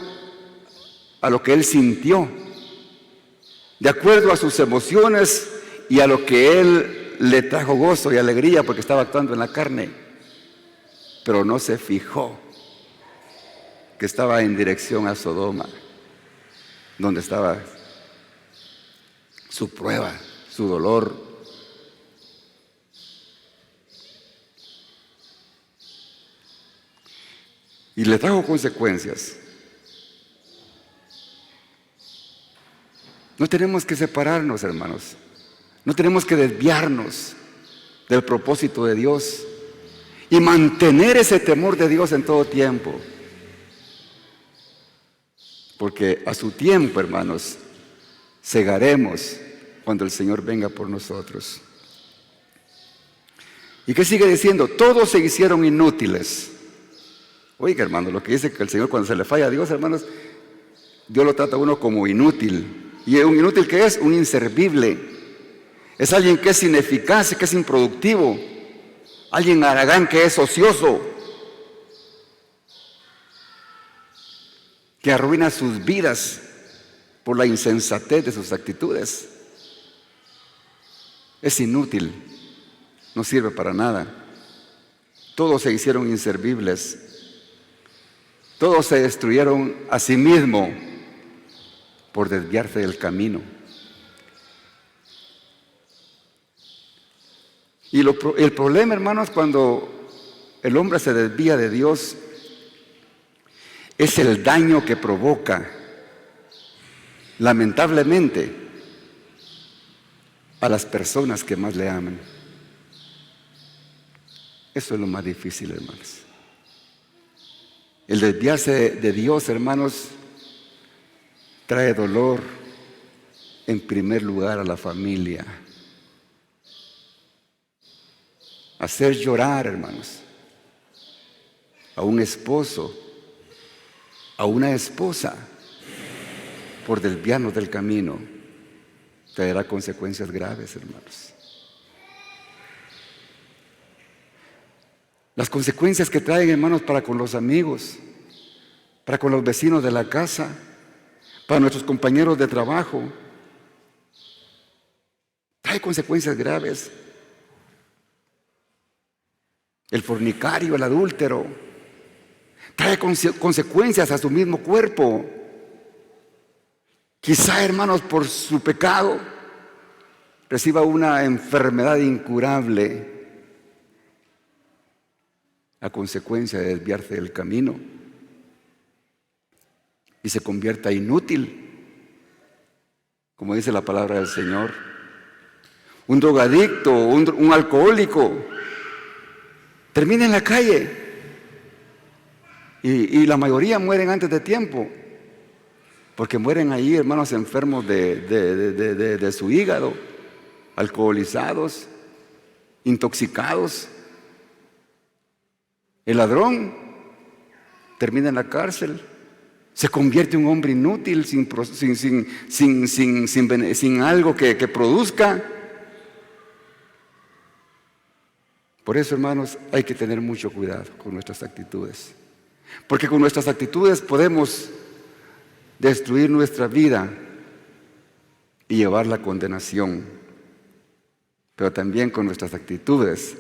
a lo que él sintió, de acuerdo a sus emociones y a lo que él le trajo gozo y alegría, porque estaba actuando en la carne. Pero no se fijó que estaba en dirección a Sodoma, donde estaba su prueba, su dolor. Y le trajo consecuencias. No tenemos que separarnos, hermanos. No tenemos que desviarnos del propósito de Dios y mantener ese temor de Dios en todo tiempo. Porque a su tiempo, hermanos, segaremos cuando el Señor venga por nosotros. ¿Y qué sigue diciendo? Todos se hicieron inútiles. Oiga, hermano, lo que dice que el Señor, cuando se le falla a Dios, hermanos, Dios lo trata a uno como inútil. ¿Y un inútil qué es? Un inservible. Es alguien que es ineficaz, que es improductivo. Alguien haragán, que es ocioso, que arruina sus vidas por la insensatez de sus actitudes. Es inútil, no sirve para nada. Todos se hicieron inservibles. Todos se destruyeron a sí mismos por desviarse del camino. Y el problema, hermanos, cuando el hombre se desvía de Dios, es el daño que provoca, lamentablemente, a las personas que más le aman. Eso es lo más difícil, hermanos. El desviarse de Dios, hermanos, trae dolor en primer lugar a la familia. Hacer llorar, hermanos, a un esposo, a una esposa, por desviarnos del camino, traerá consecuencias graves, hermanos. Las consecuencias que traen, hermanos, para con los amigos, para con los vecinos de la casa, para nuestros compañeros de trabajo, trae consecuencias graves. El fornicario, el adúltero, trae consecuencias a su mismo cuerpo. Quizá, hermanos, por su pecado reciba una enfermedad incurable a consecuencia de desviarse del camino y se convierta inútil, como dice la palabra del Señor. Un drogadicto, un alcohólico termina en la calle y la mayoría mueren antes de tiempo, porque mueren ahí, hermanos, enfermos de su hígado, alcoholizados, intoxicados. El ladrón termina en la cárcel, se convierte en un hombre inútil, sin algo que produzca. Por eso, hermanos, hay que tener mucho cuidado con nuestras actitudes, porque con nuestras actitudes podemos destruir nuestra vida y llevar la condenación, pero también con nuestras actitudes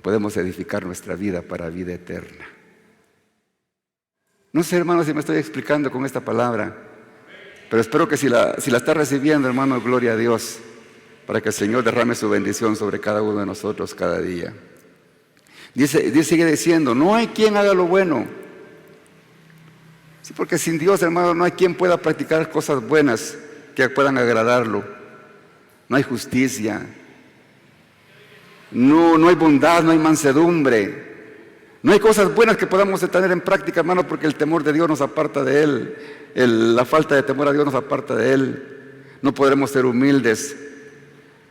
podemos edificar nuestra vida para vida eterna. No sé, hermano, si me estoy explicando con esta palabra, pero espero que si la está recibiendo, hermano, gloria a Dios, para que el Señor derrame su bendición sobre cada uno de nosotros cada día. Sigue diciendo, no hay quien haga lo bueno. Sí, porque sin Dios, hermano, no hay quien pueda practicar cosas buenas que puedan agradarlo. No hay justicia, no hay bondad, no hay mansedumbre. No hay cosas buenas que podamos tener en práctica, hermano, porque el temor de Dios nos aparta de Él. La falta de temor a Dios nos aparta de Él. No podremos ser humildes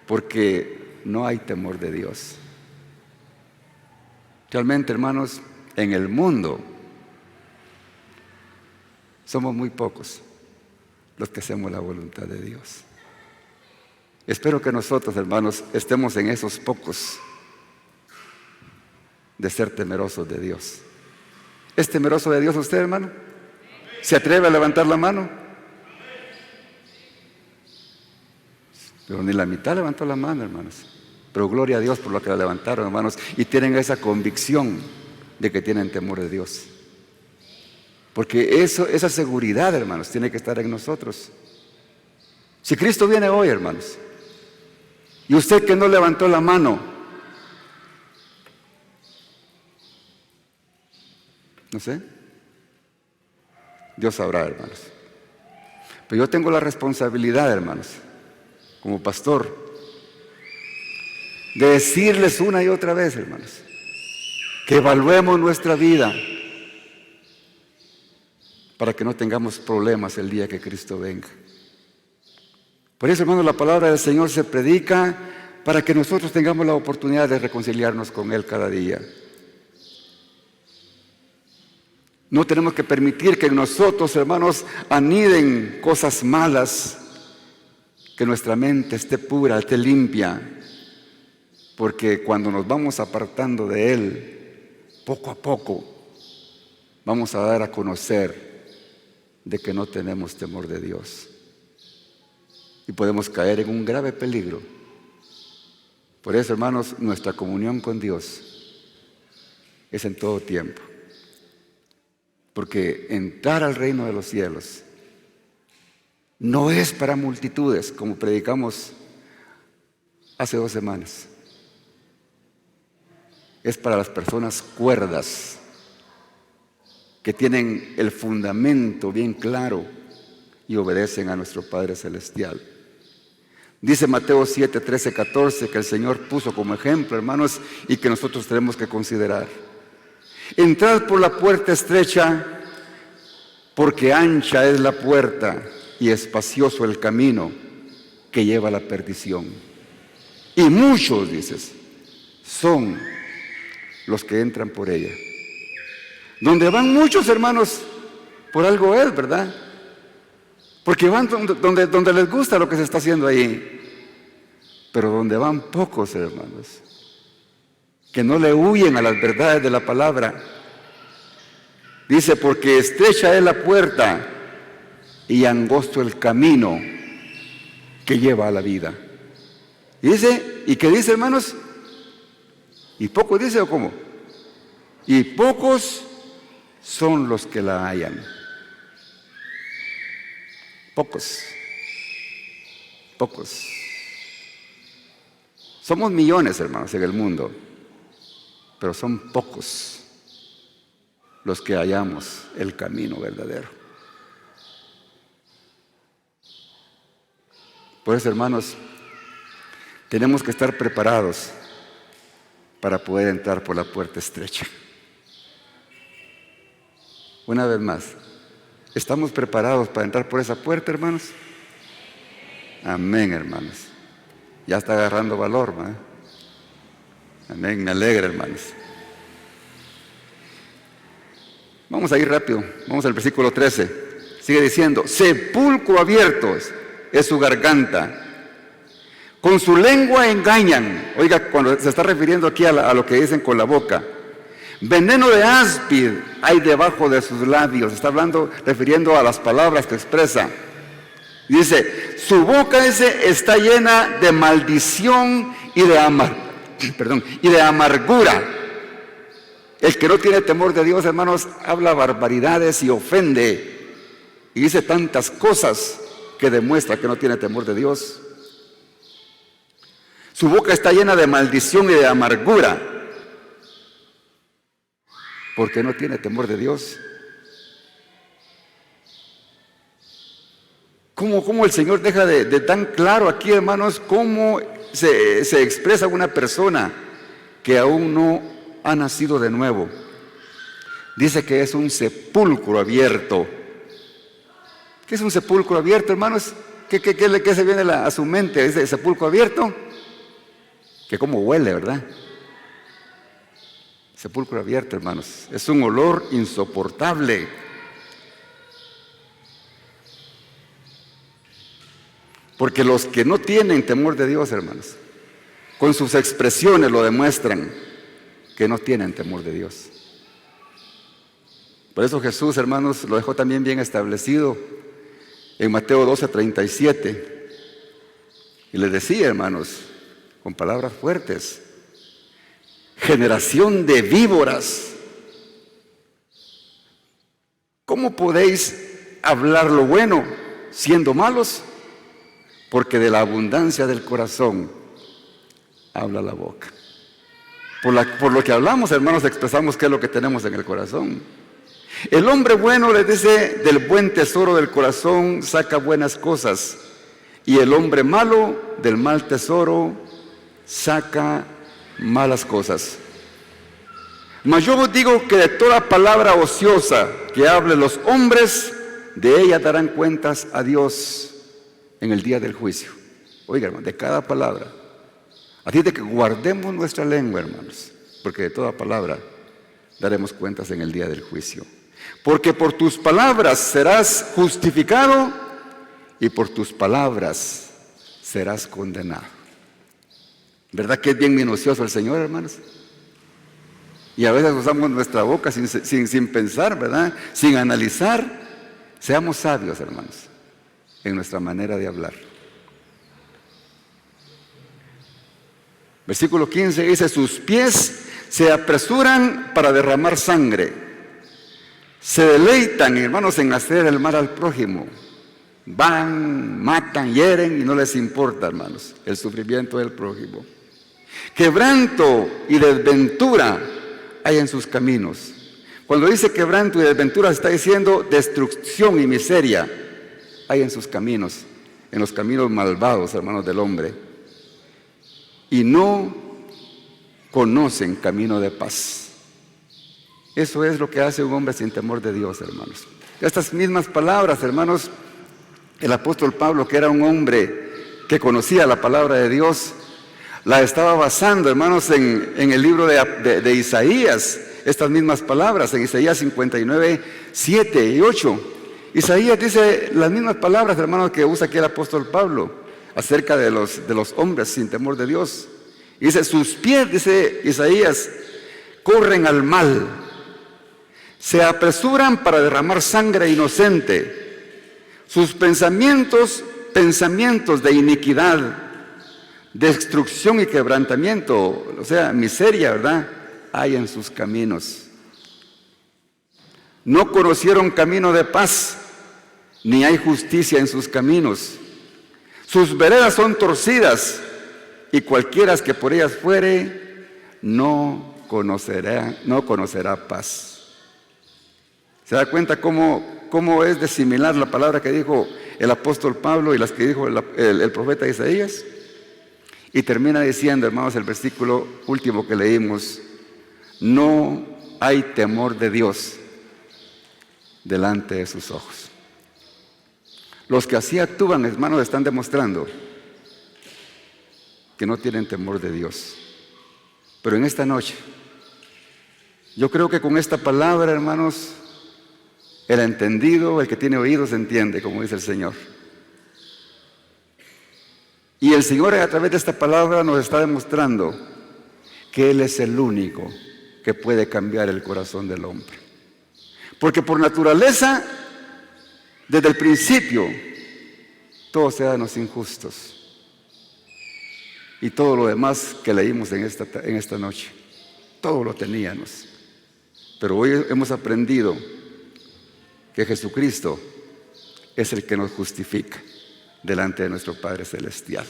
porque no hay temor de Dios. Realmente, hermanos, en el mundo somos muy pocos los que hacemos la voluntad de Dios. Espero que nosotros, hermanos, estemos en esos pocos de ser temerosos de Dios. ¿Es temeroso de Dios usted, hermano? ¿Se atreve a levantar la mano? Pero ni la mitad levantó la mano, hermanos. Pero gloria a Dios por lo que la levantaron, hermanos, y tienen esa convicción de que tienen temor de Dios. Porque esa seguridad, hermanos, tiene que estar en nosotros. Si Cristo viene hoy, hermanos, y usted que no levantó la mano, no sé, Dios sabrá, hermanos. Pero yo tengo la responsabilidad, hermanos, como pastor, de decirles una y otra vez, hermanos, que evaluemos nuestra vida para que no tengamos problemas el día que Cristo venga. Por eso, hermanos, la palabra del Señor se predica para que nosotros tengamos la oportunidad de reconciliarnos con Él cada día. No tenemos que permitir que en nosotros, hermanos, aniden cosas malas, que nuestra mente esté pura, esté limpia, porque cuando nos vamos apartando de Él, poco a poco, vamos a dar a conocer de que no tenemos temor de Dios. Y podemos caer en un grave peligro. Por eso, hermanos, nuestra comunión con Dios es en todo tiempo. Porque entrar al reino de los cielos no es para multitudes, como predicamos hace 2 semanas. Es para las personas cuerdas, que tienen el fundamento bien claro y obedecen a nuestro Padre Celestial. Dice Mateo 7, 13, 14, que el Señor puso como ejemplo, hermanos, y que nosotros tenemos que considerar. Entrad por la puerta estrecha, porque ancha es la puerta y espacioso el camino que lleva a la perdición. Y muchos, dices, son los que entran por ella. Donde van muchos, hermanos, por algo es, ¿verdad? Porque van donde les gusta lo que se está haciendo ahí. Pero donde van pocos, hermanos, que no le huyen a las verdades de la palabra. Dice, porque estrecha es la puerta y angosto el camino que lleva a la vida. Dice, ¿y qué dice, hermanos? ¿Y pocos dice o cómo? Y pocos son los que la hallan. Pocos. Somos millones, hermanos, en el mundo, pero son pocos los que hallamos el camino verdadero. Por eso, hermanos, tenemos que estar preparados para poder entrar por la puerta estrecha. Una vez más, ¿estamos preparados para entrar por esa puerta, hermanos? Amén, hermanos. Ya está agarrando valor, ¿no? Amén, me alegra, hermanos. Vamos a ir rápido, vamos al versículo 13. Sigue diciendo, sepulcro abierto es su garganta. Con su lengua engañan. Oiga, cuando se está refiriendo aquí a lo que dicen con la boca. Veneno de áspid hay debajo de sus labios. Está refiriendo a las palabras que expresa. Dice, su boca está llena de maldición y de amargura. El que no tiene temor de Dios, hermanos, habla barbaridades y ofende. Y dice tantas cosas que demuestra que no tiene temor de Dios. Su boca está llena de maldición y de amargura. Porque no tiene temor de Dios. ¿Cómo el Señor deja de tan claro aquí, hermanos, cómo se expresa una persona que aún no ha nacido de nuevo? Dice que es un sepulcro abierto. ¿Qué es un sepulcro abierto, hermanos? ¿Qué se viene a su mente? ¿Ese sepulcro abierto? Que cómo huele, ¿verdad? Sepulcro abierto, hermanos. Es un olor insoportable. Porque los que no tienen temor de Dios, hermanos, con sus expresiones lo demuestran que no tienen temor de Dios. Por eso Jesús, hermanos, lo dejó también bien establecido en Mateo 12:37. Y les decía, hermanos, con palabras fuertes, generación de víboras, ¿cómo podéis hablar lo bueno siendo malos? Porque de la abundancia del corazón habla la boca. Por lo que hablamos, hermanos, expresamos qué es lo que tenemos en el corazón. El hombre bueno, les dice, del buen tesoro del corazón saca buenas cosas, y el hombre malo del mal tesoro saca malas cosas. Mas yo os digo que de toda palabra ociosa que hablen los hombres, de ella darán cuentas a Dios en el día del juicio. Oiga, hermano, de cada palabra. Así de que guardemos nuestra lengua, hermanos, porque de toda palabra daremos cuentas en el día del juicio. Porque por tus palabras serás justificado y por tus palabras serás condenado. ¿Verdad que es bien minucioso el Señor, hermanos? Y a veces usamos nuestra boca sin pensar, ¿verdad? Sin analizar. Seamos sabios, hermanos, en nuestra manera de hablar. Versículo 15 dice, sus pies se apresuran para derramar sangre. Se deleitan, hermanos, en hacer el mal al prójimo. Van, matan, hieren y no les importa, hermanos, el sufrimiento del prójimo. Quebranto y desventura hay en sus caminos. Cuando dice quebranto y desventura, está diciendo destrucción y miseria hay en sus caminos, en los caminos malvados, hermanos, del hombre. Y no conocen camino de paz. Eso es lo que hace un hombre sin temor de Dios, hermanos. Estas mismas palabras, hermanos, el apóstol Pablo, que era un hombre que conocía la palabra de Dios, la estaba basando, hermanos, en el libro de Isaías. Estas mismas palabras, en Isaías 59, 7 y 8. Isaías dice las mismas palabras, hermanos, que usa aquí el apóstol Pablo, acerca de los hombres sin temor de Dios. Y dice, sus pies, dice Isaías, corren al mal, se apresuran para derramar sangre inocente. Sus pensamientos de iniquidad, destrucción y quebrantamiento, o sea, miseria, ¿verdad?, hay en sus caminos. No conocieron camino de paz, ni hay justicia en sus caminos. Sus veredas son torcidas, y cualquiera que por ellas fuere, no conocerá paz. ¿Se da cuenta cómo es de similar la palabra que dijo el apóstol Pablo y las que dijo el profeta Isaías? Y termina diciendo, hermanos, el versículo último que leímos, no hay temor de Dios delante de sus ojos. Los que así actúan, hermanos, están demostrando que no tienen temor de Dios. Pero en esta noche, yo creo que con esta palabra, hermanos, El entendido, el que tiene oídos, entiende, como dice el Señor. Y el Señor a través de esta palabra nos está demostrando que Él es el único que puede cambiar el corazón del hombre. Porque por naturaleza, desde el principio, todos éramos injustos. Y todo lo demás que leímos en esta noche, todo lo teníamos. Pero hoy hemos aprendido que Jesucristo es el que nos justifica delante de nuestro Padre Celestial.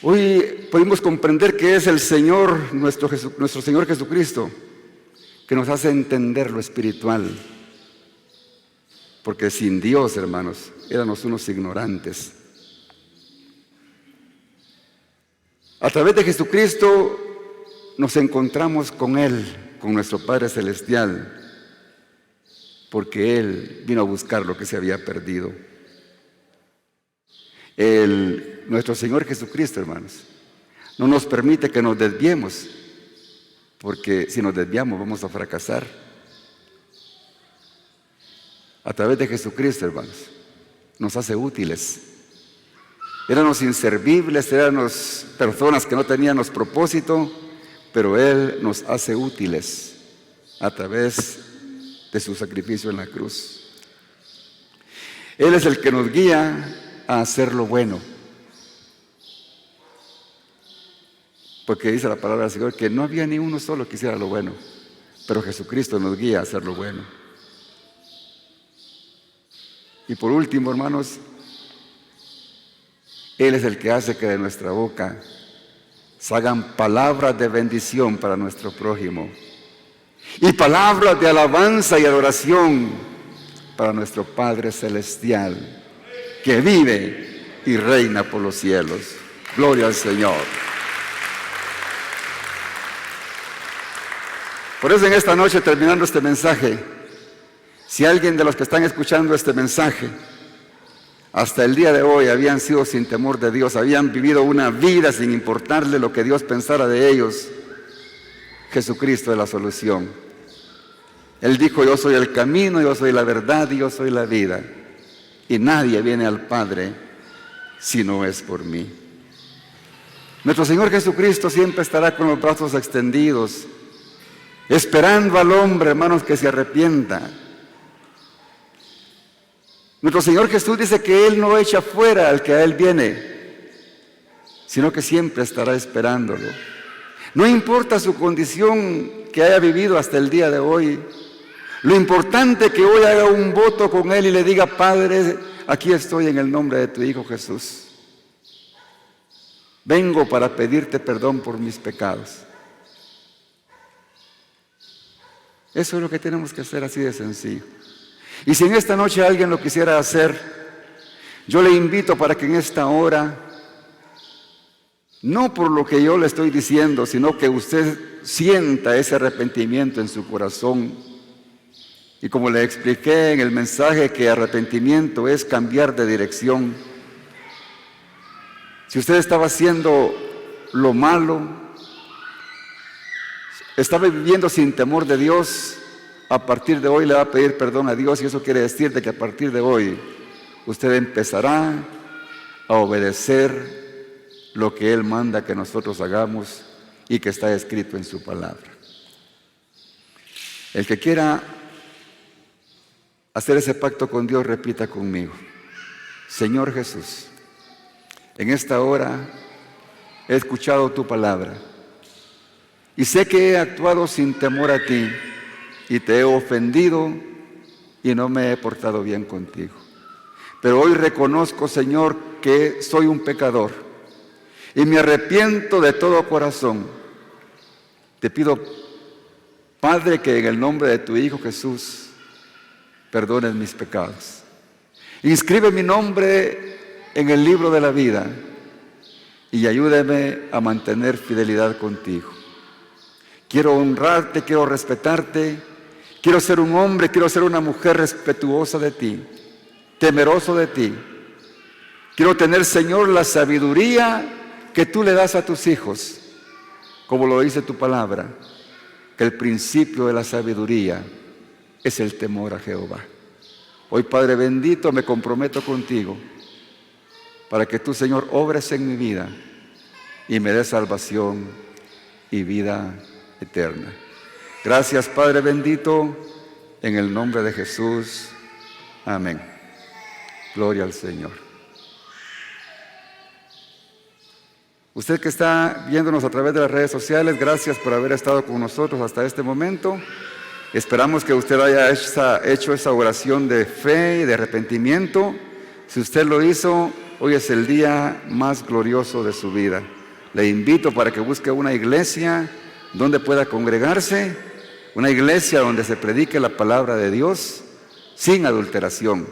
Hoy podemos comprender que es el Señor, nuestro Señor Jesucristo, que nos hace entender lo espiritual. Porque sin Dios, hermanos, éramos unos ignorantes. A través de Jesucristo nos encontramos con Él, con nuestro Padre Celestial, porque Él vino a buscar lo que se había perdido. Nuestro Señor Jesucristo, hermanos, no nos permite que nos desviemos, porque si nos desviamos vamos a fracasar. A través de Jesucristo, hermanos, nos hace útiles. Éramos inservibles, éramos personas que no teníamos propósito, pero Él nos hace útiles a través de su sacrificio en la cruz. Él es el que nos guía a hacer lo bueno. Porque dice la palabra del Señor que no había ni uno solo que hiciera lo bueno, pero Jesucristo nos guía a hacer lo bueno. Y por último, hermanos, Él es el que hace que de nuestra boca salgan palabras de bendición para nuestro prójimo y palabras de alabanza y adoración para nuestro Padre Celestial, que vive y reina por los cielos. Gloria al Señor. Por eso en esta noche, terminando este mensaje, si alguien de los que están escuchando este mensaje hasta el día de hoy habían sido sin temor de Dios, habían vivido una vida sin importarle lo que Dios pensara de ellos, Jesucristo es la solución. Él dijo: yo soy el camino, yo soy la verdad y yo soy la vida, y nadie viene al Padre si no es por mí. Nuestro Señor Jesucristo siempre estará con los brazos extendidos, esperando al hombre, hermanos, que se arrepienta. Nuestro Señor Jesús dice que Él no echa fuera al que a Él viene, sino que siempre estará esperándolo. No importa su condición que haya vivido hasta el día de hoy, lo importante es que hoy haga un voto con Él y le diga: Padre, aquí estoy en el nombre de tu Hijo Jesús. Vengo para pedirte perdón por mis pecados. Eso es lo que tenemos que hacer, así de sencillo. Y si en esta noche alguien lo quisiera hacer, yo le invito para que en esta hora, no por lo que yo le estoy diciendo, sino que usted sienta ese arrepentimiento en su corazón. Y como le expliqué en el mensaje, que arrepentimiento es cambiar de dirección. Si usted estaba haciendo lo malo, estaba viviendo sin temor de Dios, a partir de hoy le va a pedir perdón a Dios, y eso quiere decir de que a partir de hoy usted empezará a obedecer lo que Él manda que nosotros hagamos y que está escrito en su palabra. El que quiera hacer ese pacto con Dios, repita conmigo: Señor Jesús, en esta hora he escuchado tu palabra y sé que he actuado sin temor a ti y te he ofendido y no me he portado bien contigo. Pero hoy reconozco, Señor, que soy un pecador y me arrepiento de todo corazón. Te pido, Padre, que en el nombre de tu Hijo Jesús perdones mis pecados. Inscribe mi nombre en el libro de la vida y ayúdame a mantener fidelidad contigo. Quiero honrarte, quiero respetarte, quiero ser un hombre, quiero ser una mujer respetuosa de ti, temeroso de ti. Quiero tener, Señor, la sabiduría que tú le das a tus hijos, como lo dice tu palabra. que el principio de la sabiduría es el temor a Jehová. Hoy, Padre bendito, me comprometo contigo para que tú, Señor, obres en mi vida y me des salvación y vida eterna. Gracias, Padre bendito, en el nombre de Jesús. Amén. Gloria al Señor. Usted que está viéndonos a través de las redes sociales, gracias por haber estado con nosotros hasta este momento. Esperamos que usted haya hecho esa oración de fe y de arrepentimiento. Si usted lo hizo, hoy es el día más glorioso de su vida. Le invito para que busque una iglesia donde pueda congregarse, una iglesia donde se predique la palabra de Dios sin adulteración.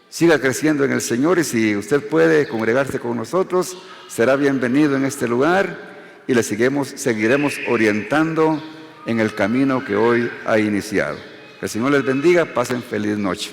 Siga creciendo en el Señor, y si usted puede congregarse con nosotros, será bienvenido en este lugar y le seguiremos orientando en el camino que hoy ha iniciado. Que el Señor les bendiga, pasen feliz noche.